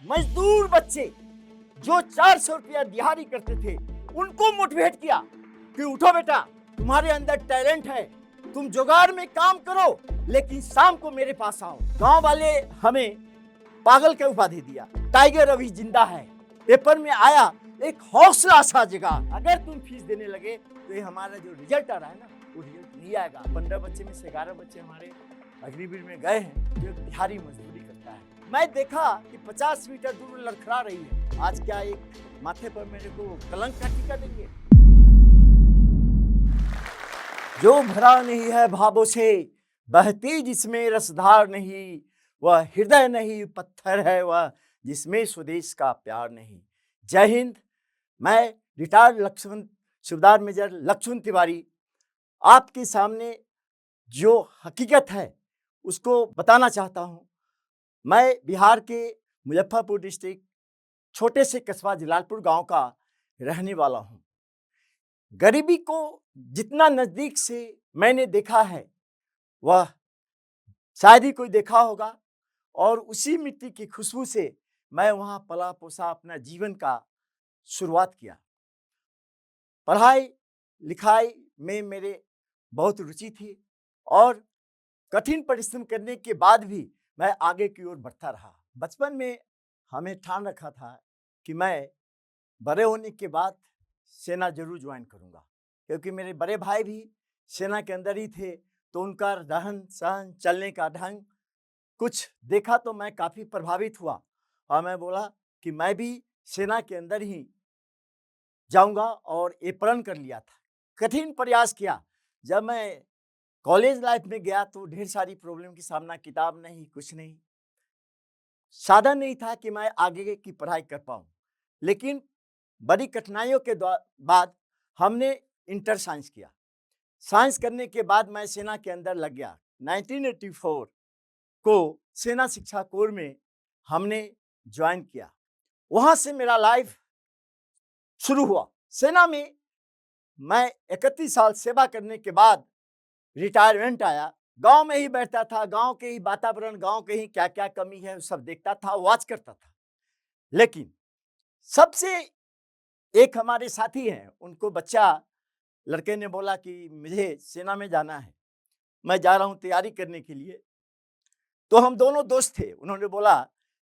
मजदूर बच्चे जो 400 रुपया दिहाड़ी करते थे उनको मोटिवेट किया कि उठो बेटा, तुम्हारे अंदर टैलेंट है, तुम जुगाड़ में काम करो, लेकिन शाम को मेरे पास आओ। गांव वाले हमें पागल का उपाधि दिया। टाइगर अभी जिंदा है, पेपर में आया, एक हौसला सा जगा। अगर तुम फीस देने लगे तो ये हमारा जो रिजल्ट आ रहा है ना, वो रिजल्ट नहीं आएगा। 15 बच्चे में से 11 बच्चे हमारे अग्निवीर में गए हैं, जो दिहाड़ी मजदूरी करता है। मैं देखा कि 50 मीटर दूर लड़खड़ा रही है। आज क्या एक माथे पर मेरे को कलंक का टीका देंगे? जो भरा नहीं है भावों से, बहती जिसमें रसधार नहीं, वह हृदय नहीं पत्थर है, वह जिसमें स्वदेश का प्यार नहीं। जय हिंद। मैं रिटायर्ड सूबेदार मेजर लक्ष्मण तिवारी आपके सामने जो हकीकत है उसको बताना चाहता हूं। मैं बिहार के मुजफ्फरपुर डिस्ट्रिक्ट छोटे से कस्बा जलालपुर गांव का रहने वाला हूं। गरीबी को जितना नजदीक से मैंने देखा है वह शायद ही कोई देखा होगा, और उसी मिट्टी की खुशबू से मैं वहां पला पोसा अपना जीवन का शुरुआत किया। पढ़ाई लिखाई में मेरे बहुत रुचि थी और कठिन परिश्रम करने के बाद भी मैं आगे की ओर बढ़ता रहा। बचपन में हमें ठान रखा था कि मैं बड़े होने के बाद सेना जरूर ज्वाइन करूंगा, क्योंकि मेरे बड़े भाई भी सेना के अंदर ही थे, तो उनका रहन सहन चलने का ढंग कुछ देखा तो मैं काफ़ी प्रभावित हुआ और मैं बोला कि मैं भी सेना के अंदर ही जाऊंगा, और ये प्रण कर लिया था। कठिन प्रयास किया। जब मैं कॉलेज लाइफ में गया तो ढेर सारी प्रॉब्लम की सामना, किताब नहीं, कुछ नहीं, साधन नहीं था कि मैं आगे की पढ़ाई कर पाऊं। लेकिन बड़ी कठिनाइयों के बाद हमने इंटर साइंस किया। साइंस करने के बाद मैं सेना के अंदर लग गया। 1984 को सेना शिक्षा कोर में हमने ज्वाइन किया। वहां से मेरा लाइफ शुरू हुआ। सेना में मैं 31 साल सेवा करने के बाद रिटायरमेंट आया। गांव में ही बैठता था, गांव के ही वातावरण, गांव के ही क्या क्या कमी है सब देखता था, वॉच करता था। लेकिन सबसे एक हमारे साथी हैं, उनको बच्चा लड़के ने बोला कि मुझे सेना में जाना है, मैं जा रहा हूं तैयारी करने के लिए। तो हम दोनों दोस्त थे। उन्होंने बोला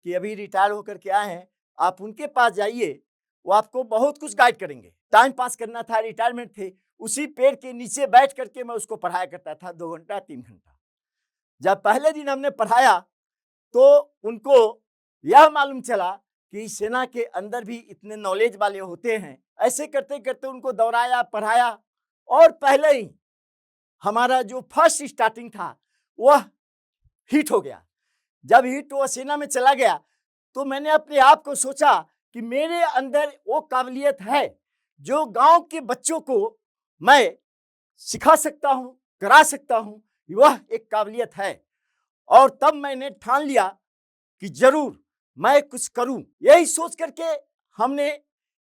कि अभी रिटायर होकर के आए हैं, आप उनके पास जाइए, वो आपको बहुत कुछ गाइड करेंगे। टाइम पास करना था, रिटायरमेंट थे, उसी पेड़ के नीचे बैठ करके मैं उसको पढ़ाया करता था 2 घंटा 3 घंटा। जब पहले दिन हमने पढ़ाया तो उनको यह मालूम चला कि सेना के अंदर भी इतने नॉलेज वाले होते हैं। ऐसे करते करते उनको दौड़ाया, पढ़ाया, और पहले ही हमारा जो फर्स्ट स्टार्टिंग था वह हिट हो गया। जब हिट हुआ, सेना में चला गया, तो मैंने अपने आप को सोचा कि मेरे अंदर वो काबिलियत है जो गांव के बच्चों को मैं सिखा सकता हूं, करा सकता हूं, वह एक काबिलियत है। और तब मैंने ठान लिया कि जरूर मैं कुछ करूं। यही सोच करके हमने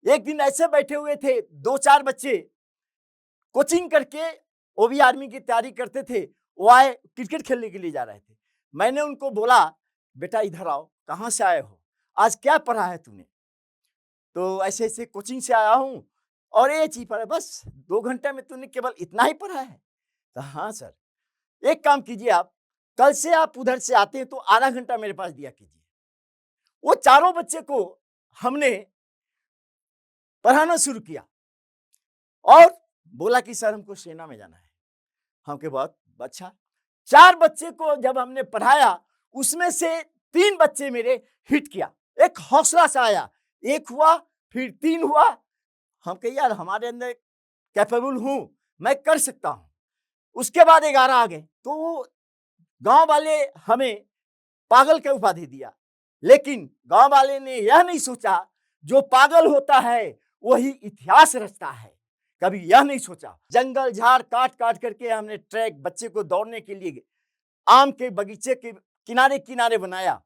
एक दिन ऐसे बैठे हुए थे, 2-4 बच्चे कोचिंग करके, वो भी आर्मी की तैयारी करते थे, वो आए, क्रिकेट खेलने के लिए जा रहे थे। मैंने उनको बोला, बेटा इधर आओ, कहाँ से आए हो, आज क्या पढ़ा है तूने? तो ऐसे ऐसे कोचिंग से आया हूँ और ये चीज पढ़ा। बस 2 घंटे में तूने केवल इतना ही पढ़ा है? तो हाँ सर। एक काम कीजिए, आप कल से आप उधर से आते हैं तो आधा घंटा मेरे पास दिया कीजिए। वो चारों बच्चे को हमने पढ़ाना शुरू किया और बोला कि सर हमको सेना में जाना है। हमके बहुत अच्छा। 4 बच्चे को जब हमने पढ़ाया, उसमें से 3 बच्चे मेरे हिट किया। एक हौसला सा आया, 1 हुआ, फिर 3 हुआ। हम कहे यार हमारे अंदर कैपेबल हूं, मैं कर सकता हूं। उसके बाद 11 आ गए, तो गांव वाले हमें पागल का उपाधि दिया। लेकिन गांव वाले ने यह नहीं सोचा जो पागल होता है वही इतिहास रचता है। कभी यह नहीं सोचा। जंगल झाड़ काट काट करके हमने ट्रैक बच्चे को दौड़ने के लिए आम के बगीचे के किनारे किनारे बनाया।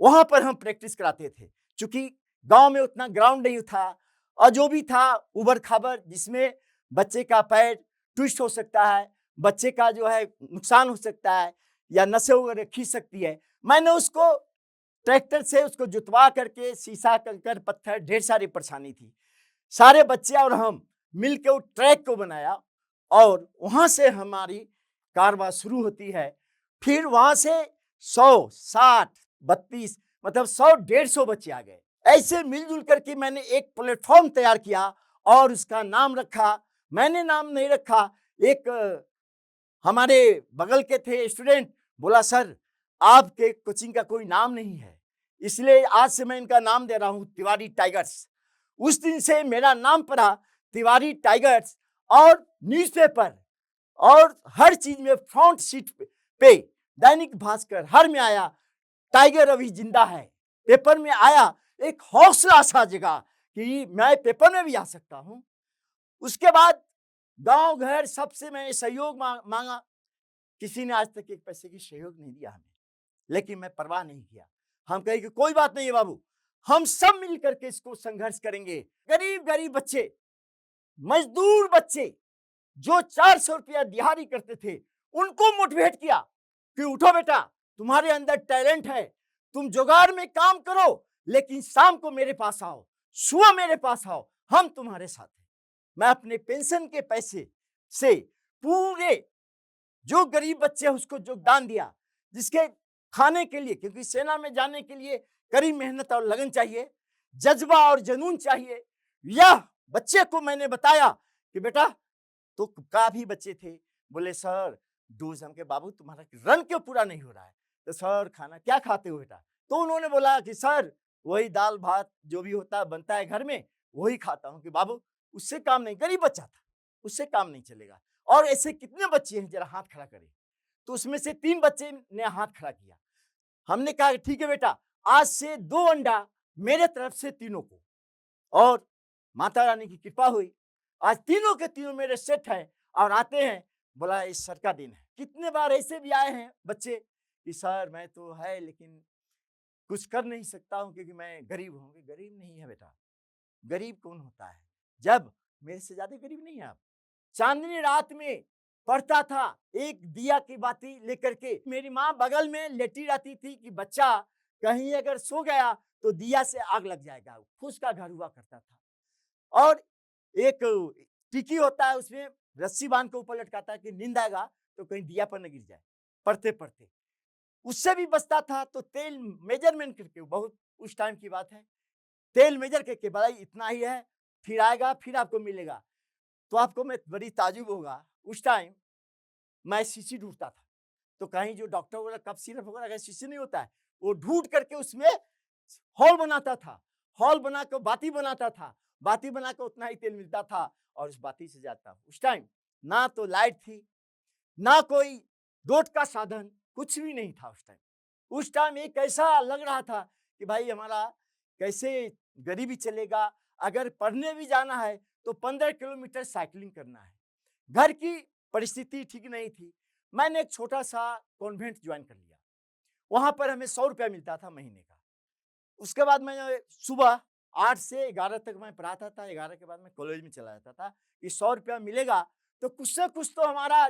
वहां पर हम प्रैक्टिस कराते थे। चूंकि गांव में उतना ग्राउंड नहीं था, और जो भी था उबड़ खाबड़, जिसमें बच्चे का पैर ट्विस्ट हो सकता है, बच्चे का जो है नुकसान हो सकता है, या नसें वगैरह खींच सकती है। मैंने उसको ट्रैक्टर से उसको जुतवा करके शीशा, कंकर, पत्थर, ढेर सारी परेशानी थी। सारे बच्चे और हम मिल के उस ट्रैक को बनाया और वहां से हमारी कारवां शुरू होती है। फिर वहां से 100, 60, 32 मतलब 100-150 बच्चे आ गए। ऐसे मिलजुल करके मैंने एक प्लेटफॉर्म तैयार किया और उसका नाम रखा, मैंने नाम नहीं रखा, एक हमारे बगल के थे स्टूडेंट, बोला सर आपके कोचिंग का कोई नाम नहीं है, इसलिए आज से मैं इनका नाम दे रहा हूं तिवारी टाइगर्स। उस दिन से मेरा नाम पड़ा तिवारी टाइगर्स और न्यूज़पेपर और हर चीज में फ्रंट सीट पे दैनिक भास्कर हर में आया टाइगर अभी जिंदा है, पेपर में आया, एक हौसला सा जगा कि मैं पेपर में भी आ सकता हूं। उसके बाद गांव घर सबसे मैंने सहयोग मांगा, किसी ने आज तक एक पैसे की सहयोग नहीं दिया हमें, लेकिन मैं परवाह नहीं किया। हम कहे कि कोई बात नहीं है बाबू, हम सब मिल करके इसको संघर्ष करेंगे। गरीब गरीब बच्चे, मजदूर बच्चे जो 400 रुपया दिहाड़ी करते थे, उनको मोटिवेट किया कि उठो बेटा, तुम्हारे अंदर टैलेंट है, तुम जुगाड़ में काम करो, लेकिन शाम को मेरे पास आओ, सुबह मेरे पास आओ, हम तुम्हारे साथ हैं। मैं अपने पेंशन के पैसे से पूरे जो गरीब बच्चे उसको योगदान दिया, जिसके खाने के लिए, क्योंकि सेना में जाने के लिए कड़ी मेहनत और लगन चाहिए, जज्बा और जुनून चाहिए। यह बच्चे को मैंने बताया कि बेटा, तो काफी बच्चे थे, बोले सर डोज, हम के बाबू तुम्हारा रन क्यों पूरा नहीं हो रहा है? तो सर खाना क्या खाते हो बेटा? तो उन्होंने बोला कि सर वही दाल भात जो भी होता है बनता है घर में, वही खाता हूँ। कि बाबू उससे काम नहीं, गरीब बच्चा था, उससे काम नहीं चलेगा। और ऐसे कितने बच्चे हैं, जरा हाथ खड़ा करें। तो उसमें से 3 बच्चे ने हाथ खड़ा किया। हमने कहा ठीक है बेटा, आज से 2 अंडा मेरे तरफ से तीनों को, और माता रानी की कृपा हुई, आज तीनों के तीनों मेरे सेट हैं और आते हैं। बोला इस सर का दिन है। कितने बार ऐसे भी आए हैं बच्चे कि सर मैं तो है लेकिन कुछ कर नहीं सकता हूं क्योंकि मैं गरीब हूं। गरीब नहीं है बेटा, गरीब कौन होता है? जब मेरे से ज्यादा गरीब नहीं है आप। चांदनी रात में पढ़ता था एक दिया की बाती लेकर के, मेरी माँ बगल में लेटी रहती थी कि बच्चा कहीं अगर सो गया तो दिया से आग लग जाएगा, फूस का घर हुआ करता था। और एक टिकी होता है, उसमें रस्सी बांध के ऊपर लटकाता है कि नींद आएगा तो कहीं दिया पर न गिर जाए, पढ़ते पढ़ते उससे भी बचता था। तो तेल मेजरमेंट करके, बहुत उस टाइम की बात है, तेल मेजर करके भाई इतना ही है, फिर आएगा फिर आपको मिलेगा। तो आपको मैं बड़ी ताजुब होगा, उस टाइम मैं शीशी ढूंढता था। तो कहीं जो डॉक्टर वगैरह कफ सिरप वगैरह का शीशी नहीं होता है, वो ढूंढ करके उसमें हॉल बनाता था, हॉल बना कर बाती बनाता था, बाती बना कर उतना ही तेल मिलता था और उस बाती से जाता। उस टाइम ना तो लाइट थी, ना कोई दोट का साधन, कुछ भी नहीं था उस टाइम। उस टाइम एक ऐसा लग रहा था कि भाई हमारा कैसे गरीबी चलेगा। अगर पढ़ने भी जाना है तो 15 किलोमीटर साइकिलिंग करना है। घर की परिस्थिति ठीक नहीं थी। मैंने एक छोटा सा कॉन्वेंट ज्वाइन कर लिया, वहां पर हमें 100 रुपया मिलता था महीने का। उसके बाद मैं सुबह 8 से 11 तक मैं पढ़ाता था, 11 के बाद मैं कॉलेज में चला जाता था कि 100 रुपया मिलेगा तो कुछ से कुछ तो हमारा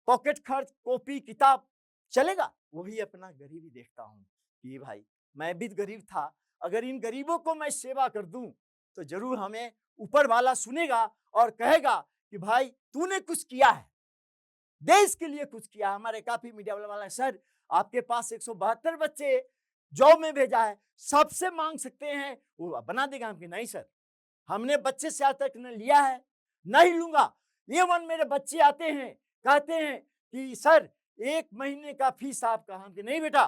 पॉकेट खर्च, कॉपी किताब चलेगा। वही अपना गरीबी देखता हूँ कि भाई मैं भी गरीब था, अगर इन गरीबों को मैं सेवा कर दूं तो जरूर हमें ऊपर वाला सुनेगा और कहेगा कि भाई तूने कुछ किया है, देश के लिए कुछ किया। हमारे काफी मीडिया वाला सर आपके पास 172 बच्चे जॉब में भेजा है, सबसे मांग सकते हैं, वो बना देगा। हम नहीं सर, हमने बच्चे से आज तक न लिया है, नहीं लूंगा। ये वन मेरे बच्चे आते हैं, कहते हैं कि सर 1 महीने का फीस आपका। हम नहीं बेटा,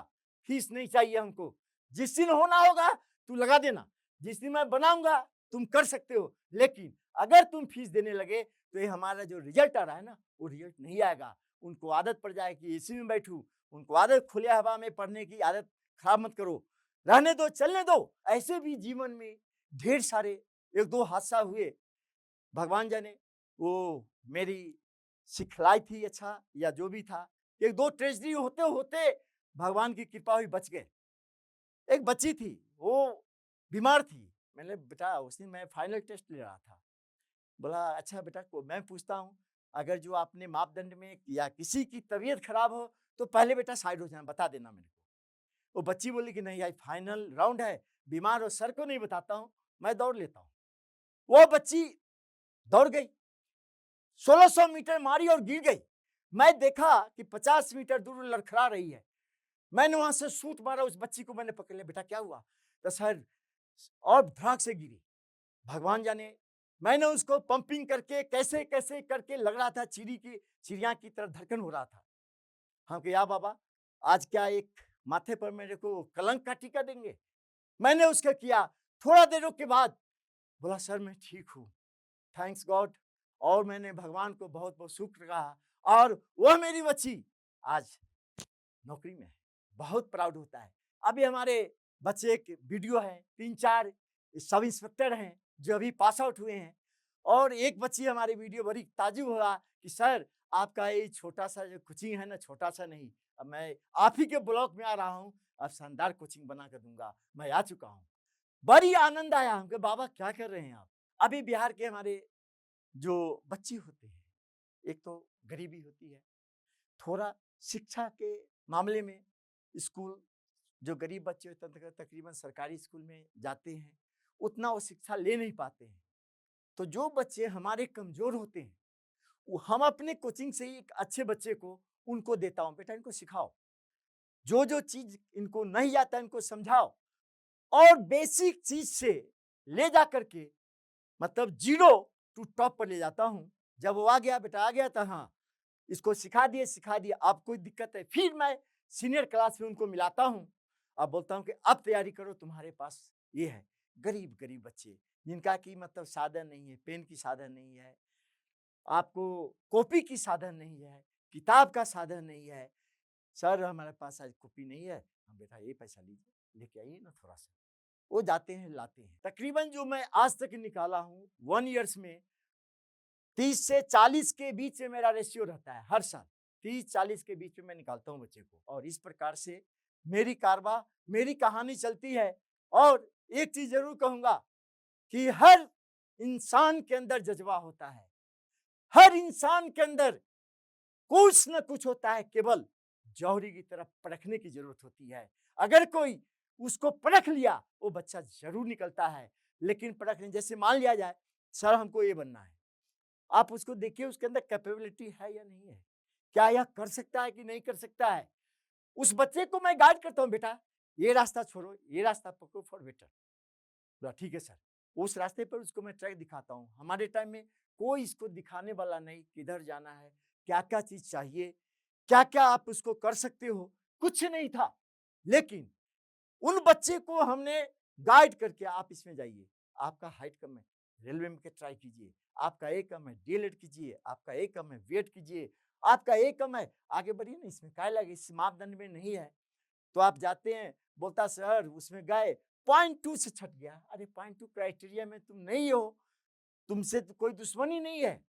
फीस नहीं चाहिए हमको, जिस दिन होना होगा तू लगा देना, जिस दिन मैं बनाऊंगा तुम कर सकते हो, लेकिन अगर तुम फीस देने लगे तो ये हमारा जो रिजल्ट आ रहा है ना, वो रिजल्ट नहीं आएगा। उनको आदत पड़ जाएगी एसी में बैठू, उनको आदत खुले हवा में पढ़ने की आदत खराब मत करो, रहने दो, चलने दो। ऐसे भी जीवन में ढेर सारे 1-2 हादसा हुए, भगवान जाने वो मेरी सिखलाई थी अच्छा या जो भी था। 1-2 ट्रेजेडी होते होते भगवान की कृपा हुई, बच गए। एक बच्ची थी, वो बीमार थी। मैंने बेटा उस दिन मैं फाइनल टेस्ट ले रहा था, बोला अच्छा बेटा को मैं पूछता हूँ, अगर जो आपने मापदंड में या किसी की तबीयत खराब हो तो पहले बेटा साइड हो जाना, बता देना मेरे को। वो बच्ची बोली कि नहीं, आज फाइनल राउंड है, बीमार हो, सर को नहीं बताता हूँ, मैं दौड़ लेता हूँ। वो बच्ची दौड़ गई, 1600 मीटर मारी और गिर गई। मैं देखा कि 50 मीटर दूर लड़खड़ा रही है। मैंने वहां से शूट मारा, उस बच्ची को मैंने पकड़ लिया, बेटा क्या हुआ? तो सर, और धड़ाक से गिरी। भगवान जाने, मैंने उसको पंपिंग करके कैसे कैसे करके, लग रहा था चिड़िया की तरह धड़कन हो रहा था। हाँ कि या बाबा, आज क्या एक माथे पर मेरे को कलंक का टीका देंगे? मैंने उसका किया। थोड़ा देरों के बाद बोला सर मैं ठीक हूँ, थैंक्स गॉड। और मैंने भगवान को बहुत बहुत शुक्र कहा, और वह मेरी बच्ची आज नौकरी में है। बहुत प्राउड होता है। अभी हमारे बच्चे एक वीडियो है, 3-4 सब इंस्पेक्टर हैं जो अभी पास आउट हुए हैं, और एक बच्ची हमारी वीडियो बड़ी ताजुब हुआ कि सर आपका ये छोटा सा जो कोचिंग है ना, छोटा सा नहीं, अब मैं आप ही के ब्लॉक में आ रहा हूँ, अब शानदार कोचिंग बना कर दूंगा, मैं आ चुका हूँ। बड़ी आनंद आया हमको, बाबा क्या कर रहे हैं आप? अभी बिहार के हमारे जो बच्चे होते हैं, एक तो गरीबी होती है, थोड़ा शिक्षा के मामले में स्कूल, जो गरीब बच्चे होते हैं तकरीबन सरकारी स्कूल में जाते हैं, उतना वो शिक्षा ले नहीं पाते हैं। तो जो बच्चे हमारे कमजोर होते हैं, वो हम अपने कोचिंग से ही एक अच्छे बच्चे को उनको देता हूँ, बेटा इनको सिखाओ, जो जो चीज इनको नहीं आता इनको समझाओ, और बेसिक चीज से ले जा करके मतलब 0 टू टॉप पर ले जाता हूँ। जब वो आ गया, बेटा आ गया, तो हाँ इसको सिखा दिए, अब कोई दिक्कत है, फिर मैं सीनियर क्लास में उनको मिलाता हूँ। अब बोलता हूँ कि अब तैयारी करो, तुम्हारे पास ये है। गरीब गरीब बच्चे जिनका कि मतलब साधन नहीं है, पेन की साधन नहीं है, आपको कॉपी की साधन नहीं है, किताब का साधन नहीं है, सर हमारे पास आज कॉपी नहीं है, हम बेटा ये पैसा लीजिए, लेके आइए ना थोड़ा सा। वो जाते हैं लाते हैं। तकरीबन जो मैं आज तक निकाला हूँ 1 ईयर्स में 30 से 40 के बीच में मेरा रेशियो रहता है, हर साल 30-40 के बीच में मैं निकालता हूँ बच्चे को। और इस प्रकार से मेरी कारवा, मेरी कहानी चलती है। और एक चीज जरूर कहूंगा कि हर इंसान के अंदर जज्बा होता है, हर इंसान के अंदर कुछ न कुछ होता है, केवल जौहरी की तरफ परखने की जरूरत होती है। अगर कोई उसको परख लिया, वो बच्चा जरूर निकलता है। लेकिन परखने, जैसे मान लिया जाए सर हमको ये बनना है, आप उसको देखिए उसके अंदर कैपेबिलिटी है या नहीं है, क्या यह कर सकता है कि नहीं कर सकता है। उस बच्चे को मैं गाइड करता हूँ, बेटा ये रास्ता छोड़ो, ये रास्ता पकड़ो फॉर बेटर। बोला ठीक है सर। उस रास्ते पर उसको मैं ट्रैक दिखाता हूँ। हमारे टाइम में कोई इसको दिखाने वाला नहीं, किधर जाना है, क्या क्या चीज चाहिए, क्या क्या आप उसको कर सकते हो, कुछ नहीं था। लेकिन उन बच्चे को हमने गाइड करके, आप इसमें जाइए, आपका हाइट कम है, रेलवे में ट्राई कीजिए, आपका ए कम है, डीएलएड कीजिए, आपका ए कम है, वेट कीजिए, आपका ए कम है, आगे बढ़िए ना, इसमें क्या लगे, इस मापदंड में नहीं है। तो आप जाते हैं, बोलता सर उसमें गए 0.2 से छट गया। अरे 0.2 क्राइटेरिया में तुम नहीं हो, तुमसे तो कोई दुश्मनी नहीं है,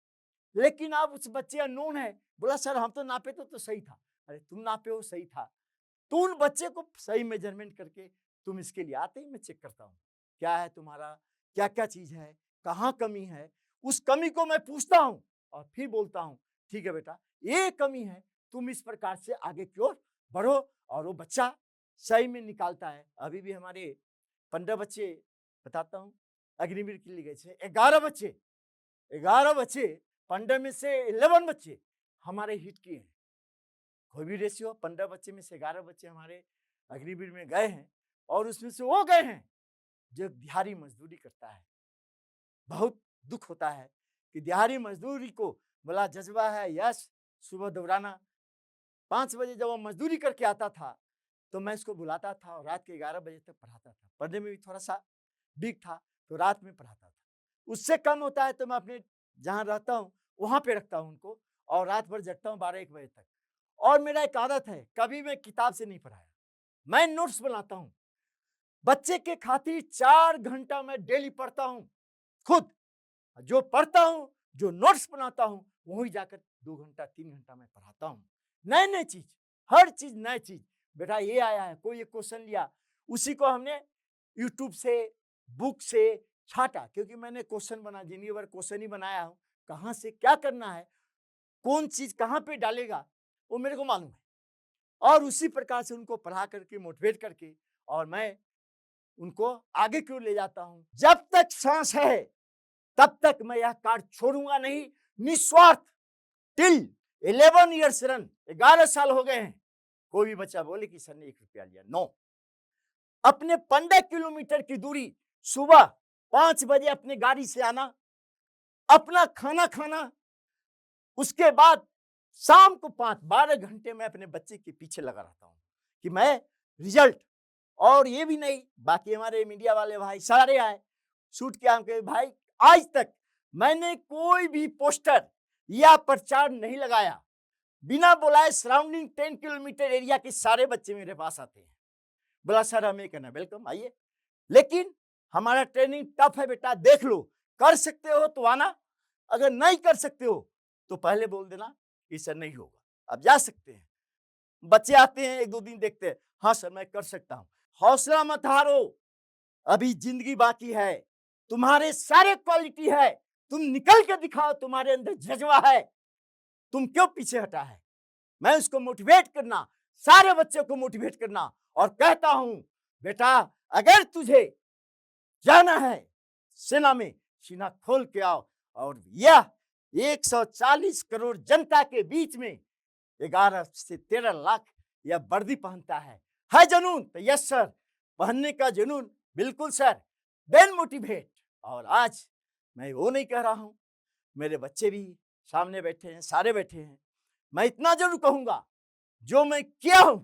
लेकिन आप उस बच्चे अननोन है। बोला सर हम तो नापे तो सही था। अरे तुम नापे हो सही था, तो उन बच्चे को सही मेजरमेंट करके तुम इसके लिए आते ही मैं चेक करता हूँ क्या है तुम्हारा, क्या क्या चीज है, कहाँ कमी है, उस कमी को मैं पूछता हूँ और फिर बोलता हूँ ठीक है बेटा ये कमी है, तुम इस प्रकार से आगे की ओर बढ़ो। और वो बच्चा सही में निकालता है। अभी भी हमारे 15 बच्चे, बताता हूँ, अग्निवीर के लिए गए थे, 11 बच्चे 15 में से 11 बच्चे हमारे हिट किए हैं। कोई भी रेशियो 15 बच्चे में से 11 बच्चे हमारे अग्निवीर में गए हैं, और उसमें से वो गए हैं जो दिहाड़ी मजदूरी करता है। बहुत दुख होता है कि दिहाड़ी मजदूरी को बोला जज्बा है, यश सुबह दौड़ाना। 5 बजे जब वो मजदूरी करके आता था तो मैं इसको बुलाता था और रात के 11 बजे तक पढ़ाता था। पढ़ने में भी थोड़ा सा वीक था तो रात में पढ़ाता था। उससे कम होता है तो मैं अपने जहाँ रहता हूँ वहां पे रखता हूँ उनको, और रात भर जगता हूँ 12-1 बजे तक। और मेरा एक आदत है, कभी मैं किताब से नहीं पढ़ाया, मैं नोट्स बनाता हूँ। बच्चे के खातिर 4 घंटा मैं डेली पढ़ता हूँ खुद। जो पढ़ता हूँ, जो नोट्स बनाता हूँ, वहीं जाकर 2 घंटा 3 घंटा मैं पढ़ाता हूँ। नए नए चीज, हर चीज नए चीज। बेटा ये आया है, कोई एक क्वेश्चन लिया, उसी को हमने यूट्यूब से, बुक से छाटा, क्योंकि मैंने क्वेश्चन बना, जिंदगी भर क्वेश्चन ही बनाया हूँ। कहाँ से क्या करना है, कौन चीज कहाँ पे डालेगा, वो मेरे को मालूम है। और उसी प्रकार से उनको पढ़ा करके मोटिवेट करके और मैं उनको आगे क्यों ले जाता हूं। जब तक सांस है तब तक मैं यह कार्य छोड़ूंगा नहीं, निस्वार्थ। टिल 11 ईयर्स रन, 11 साल हो गए हैं। कोई भी बच्चा बोले कि सर ने 1 रुपया लिया, नो। अपने 15 किलोमीटर की दूरी सुबह 5 बजे अपने गाड़ी से आना, अपना खाना खाना, उसके बाद शाम को 12 घंटे में अपने बच्चे के पीछे लगा रहता हूं कि मैं रिजल्ट। और ये भी नहीं, बाकी हमारे मीडिया वाले भाई सारे आए शूट किया के भाई, आज तक मैंने कोई भी पोस्टर या प्रचार नहीं लगाया। बिना बुलाए सराउंडिंग 10 किलोमीटर एरिया के सारे बच्चे मेरे पास आते हैं। बोला सर हमें कहना वेलकम, आइए, लेकिन हमारा ट्रेनिंग टफ है बेटा, देख लो, कर सकते हो तो आना, अगर नहीं कर सकते हो तो पहले बोल देना कि सर नहीं होगा, अब जा सकते हैं। बच्चे आते हैं 1-2 दिन देखते हैं, हाँ सर मैं कर सकता हूं। हौसला मत हारो, अभी जिंदगी बाकी है, तुम्हारे सारे क्वालिटी है, तुम निकल के दिखाओ, तुम्हारे अंदर जज्बा है, तुम क्यों पीछे हटा है। मैं उसको मोटिवेट करना, सारे बच्चों को मोटिवेट करना और कहता हूं बेटा अगर तुझे जाना है सेना में, सीना खोल के आओ। और यह 140 करोड़ जनता के बीच में 11 से 13 लाख यह वर्दी पहनता है जुनून? तो यस सर, पहनने का जुनून, बिल्कुल सर, देन मोटिवेट। और आज मैं वो नहीं कह रहा हूं, मेरे बच्चे भी सामने बैठे हैं, सारे बैठे हैं, मैं इतना जरूर कहूंगा जो मैं किया हूं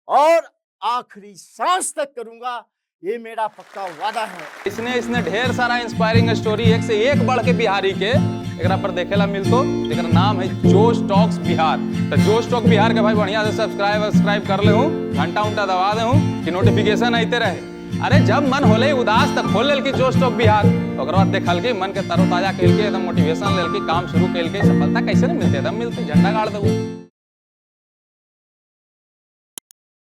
और आखिरी सांस तक करूंगा, ये मेरा पक्का वादा है। इसने ढेर सारा इंस्पायरिंग स्टोरी एक से एक बढ़ के बिहारी के एकरा पर देखेला मिलतो। एकरा नाम है जोश टॉक्स बिहार। तो जोश टॉक बिहार के भाई बढ़िया से सब्सक्राइब कर ले हूँ, घंटा उंटा दबा दे हूँ कि नोटिफिकेशन आते रहे। अरे जब मन होले उदास तक खोल लेल की जोश टॉक बिहार, ओकर बाद देखल के मन के तरोताजा कैल के एकदम मोटिवेशन लेल के काम शुरू कैल के। सफलता कैसे नहीं मिलते, एकदम मिलते, झंडा गाड़ दो।